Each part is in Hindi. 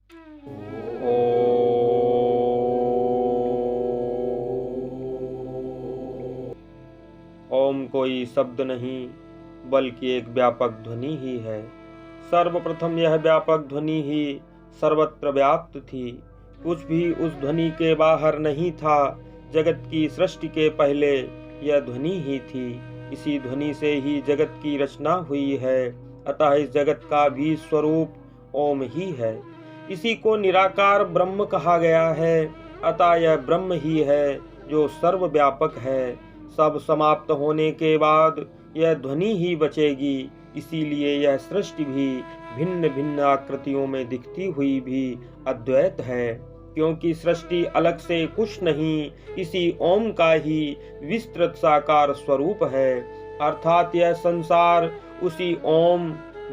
ओम कोई शब्द नहीं बल्कि एक व्यापक ध्वनि ही है। सर्वप्रथम यह व्यापक ध्वनि ही सर्वत्र व्याप्त थी। कुछ भी उस ध्वनि के बाहर नहीं था। जगत की सृष्टि के पहले यह ध्वनि ही थी। इसी ध्वनि से ही जगत की रचना हुई है। अतः इस जगत का भी स्वरूप ओम ही है। इसी को निराकार ब्रह्म कहा गया है। अतः यह ब्रह्म ही है जो सर्वव्यापक है। सब समाप्त होने के बाद यह ध्वनि ही बचेगी। इसीलिए यह सृष्टि भी भिन्न भिन्न आकृतियों में दिखती हुई भी अद्वैत है, क्योंकि सृष्टि अलग से कुछ नहीं, इसी ओम का ही विस्तृत साकार स्वरूप है। अर्थात यह संसार उसी ओम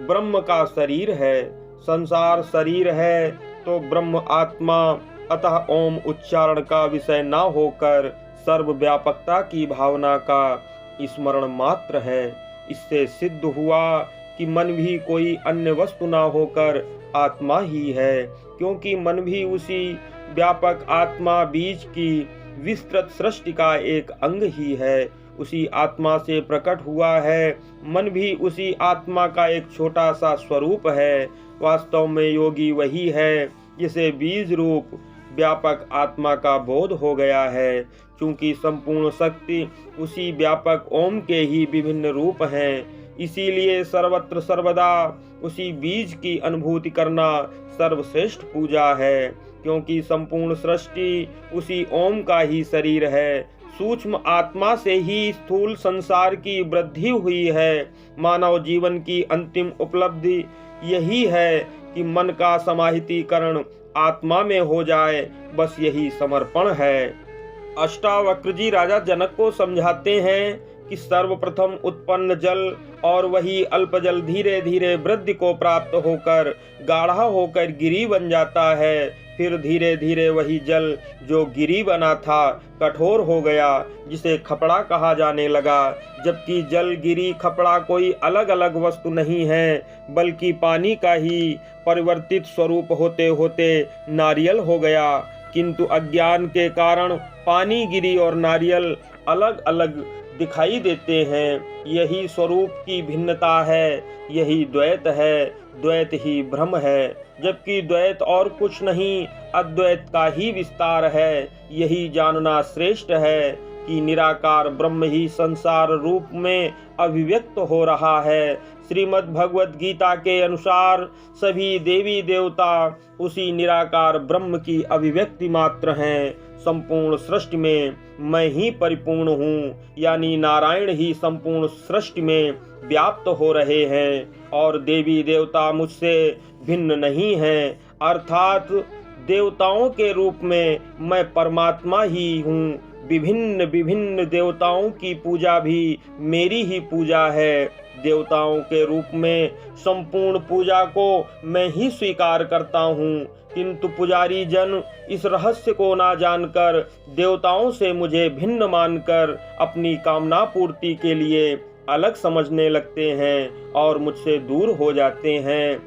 ब्रह्म का शरीर है। संसार शरीर है तो ब्रह्म आत्मा, अतः ओम उच्चारण का विषय न होकर सर्वव्यापकता की भावना का स्मरण मात्र है। इससे सिद्ध हुआ कि मन भी कोई अन्य वस्तु न होकर आत्मा ही है, क्योंकि मन भी उसी व्यापक आत्मा बीज की विस्तृत सृष्टि का एक अंग ही है। उसी आत्मा से प्रकट हुआ है। मन भी उसी आत्मा का एक छोटा सा स्वरूप है। वास्तव में योगी वही है जिसे बीज रूप व्यापक आत्मा का बोध हो गया है। क्योंकि संपूर्ण शक्ति उसी व्यापक ओम के ही विभिन्न रूप हैं, इसीलिए सर्वत्र सर्वदा उसी बीज की अनुभूति करना सर्वश्रेष्ठ पूजा है। क्योंकि संपूर्ण सृष्टि उसी ओम का ही शरीर है। सूक्ष्म आत्मा से ही स्थूल संसार की वृद्धि हुई है। मानव जीवन की अंतिम उपलब्धि यही है कि मन का समाहितीकरण आत्मा में हो जाए, बस यही समर्पण है। अष्टावक्र जी राजा जनक को समझाते हैं कि सर्वप्रथम उत्पन्न जल और वही अल्प जल धीरे धीरे वृद्धि को प्राप्त होकर गाढ़ा होकर गिरी बन जाता है। फिर धीरे धीरे वही जल जो गिरी बना था कठोर हो गया, जिसे खपड़ा कहा जाने लगा। जबकि जल, गिरी, खपड़ा कोई अलग अलग वस्तु नहीं है, बल्कि पानी का ही परिवर्तित स्वरूप होते होते नारियल हो गया। किंतु अज्ञान के कारण पानी, गिरी और नारियल अलग अलग दिखाई देते हैं। यही स्वरूप की भिन्नता है, यही द्वैत है। द्वैत ही ब्रह्म है, जबकि द्वैत और कुछ नहीं, अद्वैत का ही विस्तार है। यही जानना श्रेष्ठ है कि निराकार ब्रह्म ही संसार रूप में अभिव्यक्त हो रहा है। श्रीमद् भगवद गीता के अनुसार सभी देवी देवता उसी निराकार ब्रह्म की अभिव्यक्ति मात्र हैं। संपूर्ण सृष्टि में मैं ही परिपूर्ण हूँ, यानी नारायण ही संपूर्ण सृष्टि में व्याप्त हो रहे हैं और देवी देवता मुझसे भिन्न नहीं हैं। अर्थात देवताओं के रूप में मैं परमात्मा ही हूँ। विभिन्न विभिन्न देवताओं की पूजा भी मेरी ही पूजा है। देवताओं के रूप में संपूर्ण पूजा को मैं ही स्वीकार करता हूँ, किंतु पुजारी जन इस रहस्य को ना जानकर देवताओं से मुझे भिन्न मानकर अपनी कामना पूर्ति के लिए अलग समझने लगते हैं और मुझसे दूर हो जाते हैं।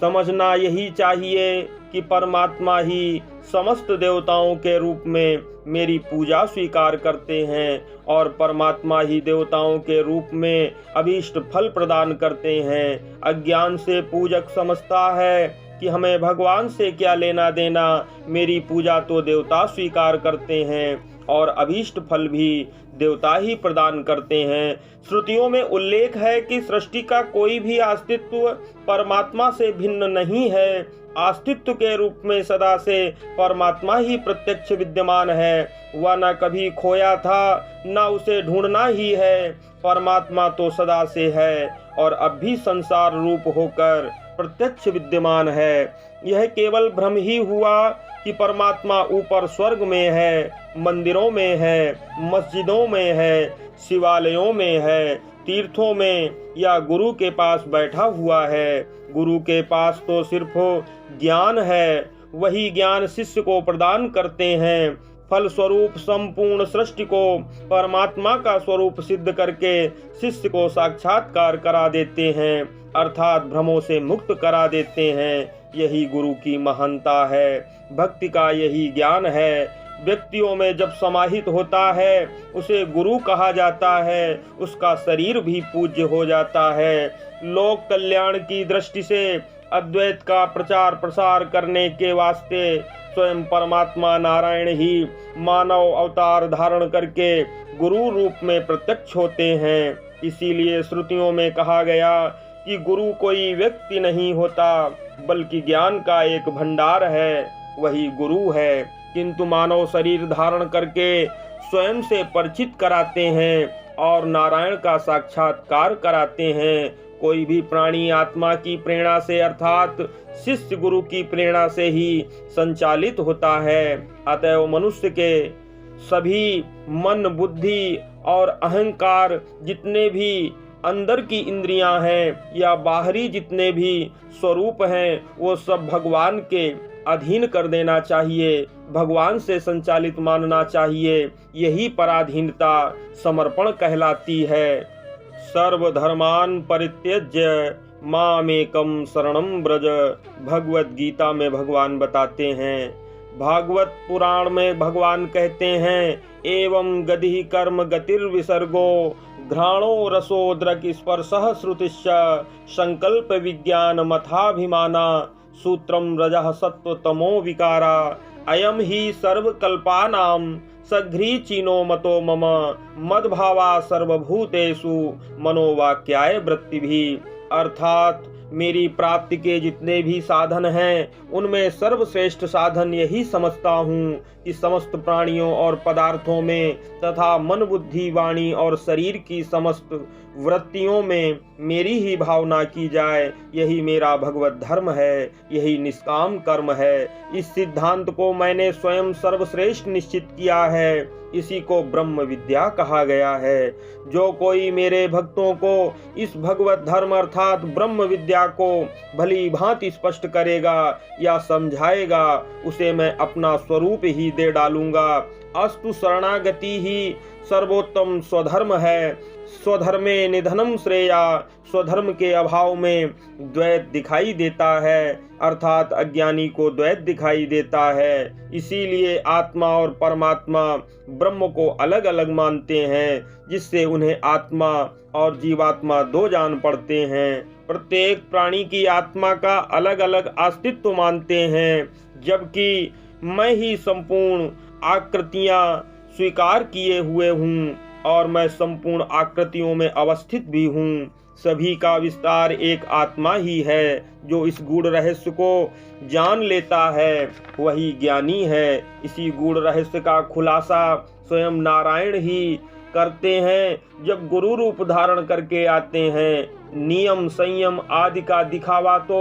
समझना यही चाहिए कि परमात्मा ही समस्त देवताओं के रूप में मेरी पूजा स्वीकार करते हैं और परमात्मा ही देवताओं के रूप में अभीष्ट फल प्रदान करते हैं। अज्ञान से पूजक समझता है कि हमें भगवान से क्या लेना देना, मेरी पूजा तो देवता स्वीकार करते हैं और अभीष्ट फल भी देवता ही प्रदान करते हैं। श्रुतियों में उल्लेख है कि सृष्टि का कोई भी अस्तित्व परमात्मा से भिन्न नहीं है। अस्तित्व के रूप में सदा से परमात्मा ही प्रत्यक्ष विद्यमान है। वह न कभी खोया था, न उसे ढूंढना ही है। परमात्मा तो सदा से है और अब भी संसार रूप होकर प्रत्यक्ष विद्यमान है। यह केवल भ्रम ही हुआ कि परमात्मा ऊपर स्वर्ग में है, मंदिरों में है, मस्जिदों में है, शिवालयों में है, तीर्थों में या गुरु के पास बैठा हुआ है। गुरु के पास तो सिर्फ ज्ञान है, वही ज्ञान शिष्य को प्रदान करते हैं। फल स्वरूप संपूर्ण सृष्टि को परमात्मा का स्वरूप सिद्ध करके शिष्य को साक्षात्कार करा देते हैं, अर्थात भ्रमों से मुक्त करा देते हैं। यही गुरु की महानता है। भक्ति का यही ज्ञान है। व्यक्तियों में जब समाहित होता है उसे गुरु कहा जाता है, उसका शरीर भी पूज्य हो जाता है। लोक कल्याण की दृष्टि से अद्वैत का प्रचार प्रसार करने के वास्ते स्वयं परमात्मा नारायण ही मानव अवतार धारण करके गुरु रूप में प्रत्यक्ष होते हैं। इसीलिए श्रुतियों में कहा गया कि गुरु कोई व्यक्ति नहीं होता बल्कि ज्ञान का एक भंडार है, वही गुरु है। किंतु मानव शरीर धारण करके स्वयं से परिचित कराते हैं और नारायण का साक्षात्कार कराते हैं। कोई भी प्राणी आत्मा की प्रेरणा से अर्थात शिष्य गुरु की प्रेरणा से ही संचालित होता है। अतएव मनुष्य के सभी मन, बुद्धि और अहंकार, जितने भी अंदर की इंद्रियां हैं या बाहरी जितने भी स्वरूप हैं, वो सब भगवान के अधीन कर देना चाहिए, भगवान से संचालित मानना चाहिए। यही पराधीनता समर्पण कहलाती है। सर्वधर्मान परित्यज्य मामेकम शरणम ब्रज, भगवत गीता में भगवान बताते हैं। भागवत पुराण में भगवान कहते हैं, एवं गति कर्म गतिर्विसर्गो घ्राणो रसोद्रक स्पर्शः श्रुतिश्च संकल्प विज्ञान मथाभिमाना सूत्रम रजः सत्व तमो विकारा अयम ही सर्वकल्पानां सघ्री चीनो मतो मम मद्भावा सर्वभूतेषु मनोवाक्याय वृत्ति भी। अर्थात मेरी प्राप्ति के जितने भी साधन हैं उनमें सर्वश्रेष्ठ साधन यही समझता हूँ कि समस्त प्राणियों और पदार्थों में तथा मन, बुद्धि, वाणी और शरीर की समस्त वृत्तियों में मेरी ही भावना की जाए। यही मेरा भगवत धर्म है, यही निष्काम कर्म है। इस सिद्धांत को मैंने स्वयं सर्वश्रेष्ठ निश्चित किया है। इसी को ब्रह्म विद्या कहा गया है। जो कोई मेरे भक्तों को इस भगवत धर्म अर्थात ब्रह्म विद्या को भली भांति स्पष्ट करेगा या समझाएगा, उसे मैं अपना स्वरूप ही दे डालूंगा। अस्तु शरणागति ही सर्वोत्तम स्वधर्म है। स्वधर्मे निधनम श्रेया, स्वधर्म के अभाव में द्वैत दिखाई देता है, अर्थात अज्ञानी को द्वैत दिखाई देता है। इसीलिए आत्मा और परमात्मा ब्रह्म को अलग अलग मानते हैं, जिससे उन्हें आत्मा और जीवात्मा दो जान पड़ते हैं। प्रत्येक प्राणी की आत्मा का अलग अलग अस्तित्व मानते हैं, जबकि मैं ही संपूर्ण आकृतियां स्वीकार किए हुए हूँ और मैं संपूर्ण आकृतियों में अवस्थित भी हूँ। सभी का विस्तार एक आत्मा ही है। जो इस गूढ़ रहस्य को जान लेता है वही ज्ञानी है। इसी गूढ़ रहस्य का खुलासा स्वयं नारायण ही करते हैं जब गुरु रूप धारण करके आते हैं। नियम संयम आदि का दिखावा तो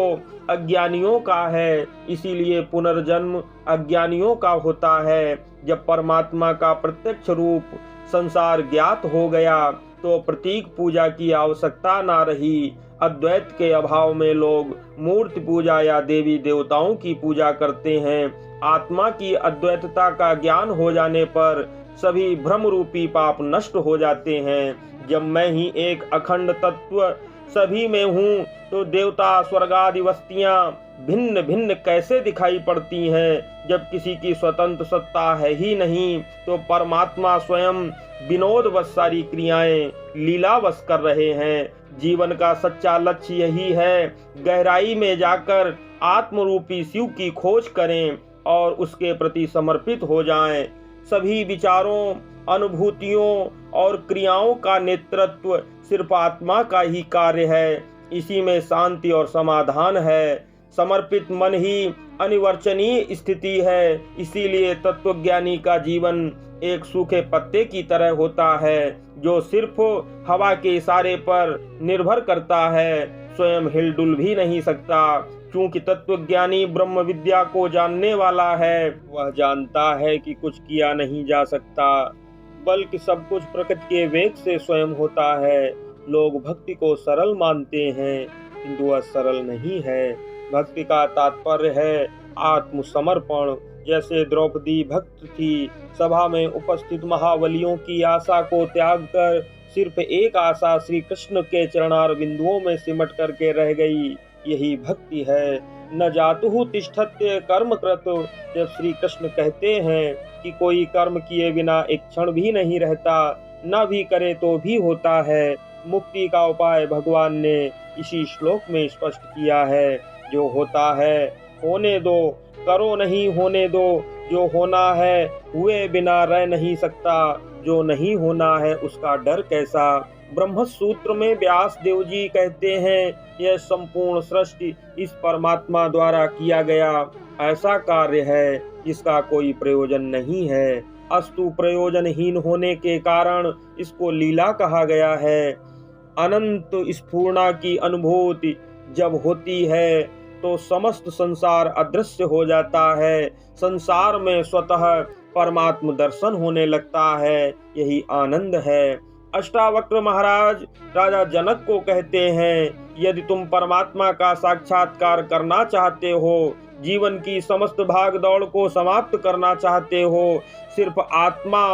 अज्ञानियों का है, इसीलिए पुनर्जन्म अज्ञानियों का होता है। जब परमात्मा का प्रत्यक्ष रूप संसार ज्ञात हो गया तो प्रतीक पूजा की आवश्यकता ना रही। अद्वैत के अभाव में लोग मूर्ति पूजा या देवी देवताओं की पूजा करते हैं। आत्मा की अद्वैतता का ज्ञान हो जाने पर सभी भ्रम रूपी पाप नष्ट हो जाते हैं। जब मैं ही एक अखंड तत्व सभी में हूँ तो देवता स्वर्ग आदि वस्तियाँ भिन्न भिन्न कैसे दिखाई पड़ती हैं। जब किसी की स्वतंत्र सत्ता है ही नहीं तो परमात्मा स्वयं विनोदवश सारी क्रियाएं लीलावश कर रहे हैं। जीवन का सच्चा लक्ष्य यही है, गहराई में जाकर आत्मरूपी शिव की खोज करें और उसके प्रति समर्पित हो जाएं। सभी विचारों, अनुभूतियों और क्रियाओं का नेतृत्व सिर्फ आत्मा का ही कार्य है। इसी में शांति और समाधान है। समर्पित मन ही अनिवर्चनीय स्थिति है। इसीलिए तत्वज्ञानी का जीवन एक सूखे पत्ते की तरह होता है जो सिर्फ हवा के इशारे पर निर्भर करता है, स्वयं हिलडुल भी नहीं सकता। क्योंकि तत्वज्ञानी ब्रह्म विद्या को जानने वाला है, वह जानता है कि कुछ किया नहीं जा सकता, बल्कि सब कुछ प्रकृति के वेग से स्वयं होता है। लोग भक्ति को सरल मानते हैं, किंतु वह सरल नहीं है। भक्ति का तात्पर्य है आत्मसमर्पण। जैसे द्रौपदी भक्त थी, सभा में उपस्थित महाबलियों की आशा को त्याग कर सिर्फ एक आशा श्री कृष्ण के चरणार बिंदुओं में सिमट करके रह गई। यही भक्ति है। न जातु तिष्ठत्य कर्म कृत। जब श्री कृष्ण कहते हैं कि कोई कर्म किए बिना एक क्षण भी नहीं रहता, न भी करे तो भी होता है, मुक्ति का उपाय भगवान ने इसी श्लोक में स्पष्ट किया है। जो होता है होने दो, करो नहीं होने दो, जो होना है हुए बिना रह नहीं सकता, जो नहीं होना है उसका डर कैसा। ब्रह्म सूत्र में व्यास देव जी कहते हैं, यह संपूर्ण सृष्टि इस परमात्मा द्वारा किया गया ऐसा कार्य है जिसका कोई प्रयोजन नहीं है, अस्तु प्रयोजनहीन होने के कारण इसको लीला कहा गया है। अनंत स्फूर्णा की अनुभूति जब होती है तो समस्त संसार अदृश्य हो जाता है, संसार में स्वतः परमात्म दर्शन होने लगता है, यही आनंद है। अष्टावक्र महाराज राजा जनक को कहते हैं, यदि तुम परमात्मा का साक्षात्कार करना चाहते हो, जीवन की समस्त भाग दौड़ को समाप्त करना चाहते हो, सिर्फ आत्मा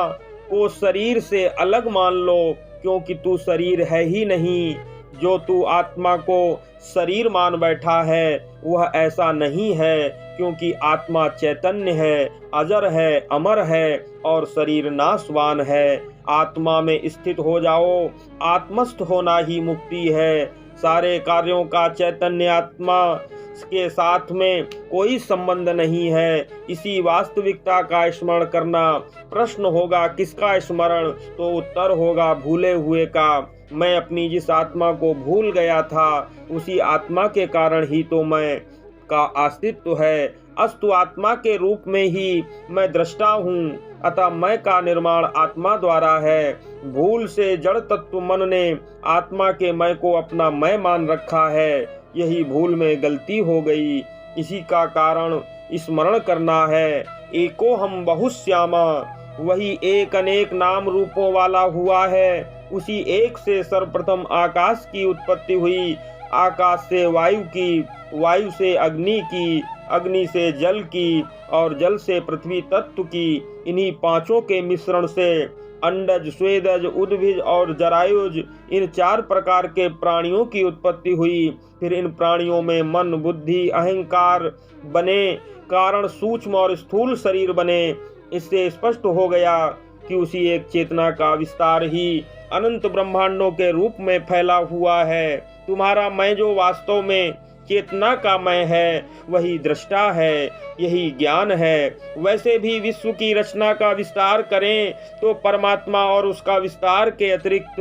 को शरीर से अलग मान लो, क्योंकि तू शरीर है ही नहीं। जो तू आत्मा को शरीर मान बैठा है वह ऐसा नहीं है, क्योंकि आत्मा चैतन्य है, अजर है, अमर है और शरीर नाशवान है। आत्मा में स्थित हो जाओ, आत्मस्थ होना ही मुक्ति है। सारे कार्यों का चैतन्य आत्मा के साथ में कोई संबंध नहीं है। इसी वास्तविकता का स्मरण करना। प्रश्न होगा किसका स्मरण, तो उत्तर होगा भूले हुए का। मैं अपनी जिस आत्मा को भूल गया था, उसी आत्मा के कारण ही तो मैं का अस्तित्व है। अस्तु आत्मा के रूप में ही मैं दृष्टा हूँ, अतः मैं का निर्माण आत्मा द्वारा है। भूल से जड़ तत्व मन ने आत्मा के मैं को अपना मैं मान रखा है, यही भूल में गलती हो गई। इसी का कारण स्मरण करना है। एको हम बहुश्यामा, वही एक अनेक नाम रूपों वाला हुआ है। उसी एक से सर्वप्रथम आकाश की उत्पत्ति हुई, आकाश से वायु की, वायु से अग्नि की, अग्नि से जल की और जल से पृथ्वी तत्व की। इन्हीं पांचों के मिश्रण से अंडज, स्वेदज, उद्भिज और जरायुज, इन चार प्रकार के प्राणियों की उत्पत्ति हुई। फिर इन प्राणियों में मन, बुद्धि, अहंकार बने, कारण सूक्ष्म और स्थूल शरीर बने। इससे स्पष्ट हो गया कि उसी एक चेतना का विस्तार ही अनंत ब्रह्मांडों के रूप में फैला हुआ है। तुम्हारा मैं जो वास्तव में चेतना का मैं है, वही दृष्टा है, यही ज्ञान है। वैसे भी विश्व की रचना का विस्तार करें तो परमात्मा और उसका विस्तार के अतिरिक्त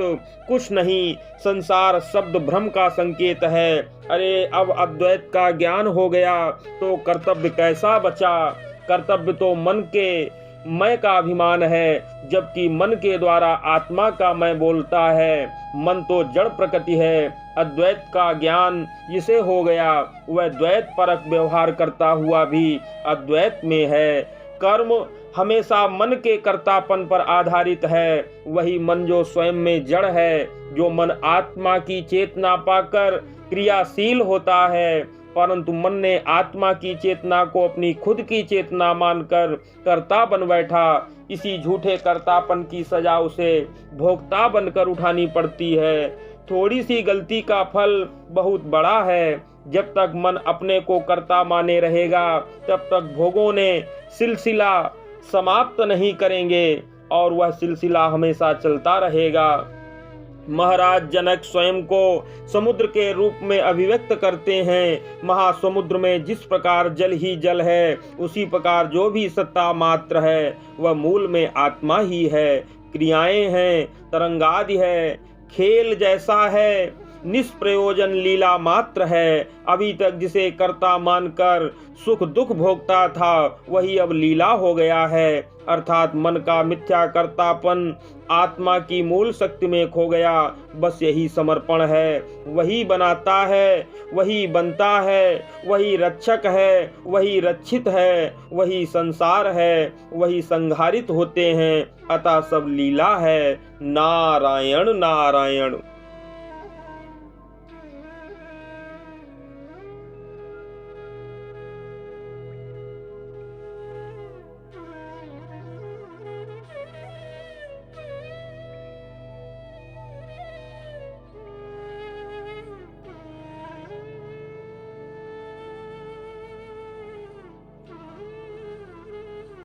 कुछ नहीं। संसार शब्द भ्रम का संकेत है। अरे अब अद्वैत का ज्ञान हो गया तो कर्तव्य कैसा बचा। कर्तव्य तो मन के मैं का अभिमान है, जबकि मन के द्वारा आत्मा का मैं बोलता है। मन तो जड़ प्रकृति है। अद्वैत का ज्ञान जिसे हो गया, वह द्वैत परक व्यवहार करता हुआ भी अद्वैत में है। कर्म हमेशा मन के कर्तापन पर आधारित है। वही मन जो स्वयं में जड़ है, जो मन आत्मा की चेतना पाकर क्रियाशील होता है, परंतु मन ने आत्मा की चेतना को अपनी खुद की चेतना मानकर कर्ता बन बैठा। इसी झूठे कर्तापन की सजा उसे भोक्ता बनकर उठानी पड़ती है। थोड़ी सी गलती का फल बहुत बड़ा है। जब तक मन अपने को कर्ता माने रहेगा, तब तक भोगों ने सिलसिला समाप्त नहीं करेंगे और वह सिलसिला हमेशा चलता रहेगा। महाराज जनक स्वयं को समुद्र के रूप में अभिव्यक्त करते हैं। महासमुद्र में जिस प्रकार जल ही जल है, उसी प्रकार जो भी सत्ता मात्र है वह मूल में आत्मा ही है। क्रियाएं हैं, तरंगादि है, खेल जैसा है, निष्प्रयोजन लीला मात्र है। अभी तक जिसे कर्ता मानकर सुख दुख भोगता था, वही अब लीला हो गया है। अर्थात मन का मिथ्या कर्तापन आत्मा की मूल शक्ति में खो गया। बस यही समर्पण है। वही बनाता है, वही बनता है, वही रक्षक है, वही रक्षित है, वही संसार है, वही संहारित होते हैं। अतः सब लीला है। नारायण नारायण।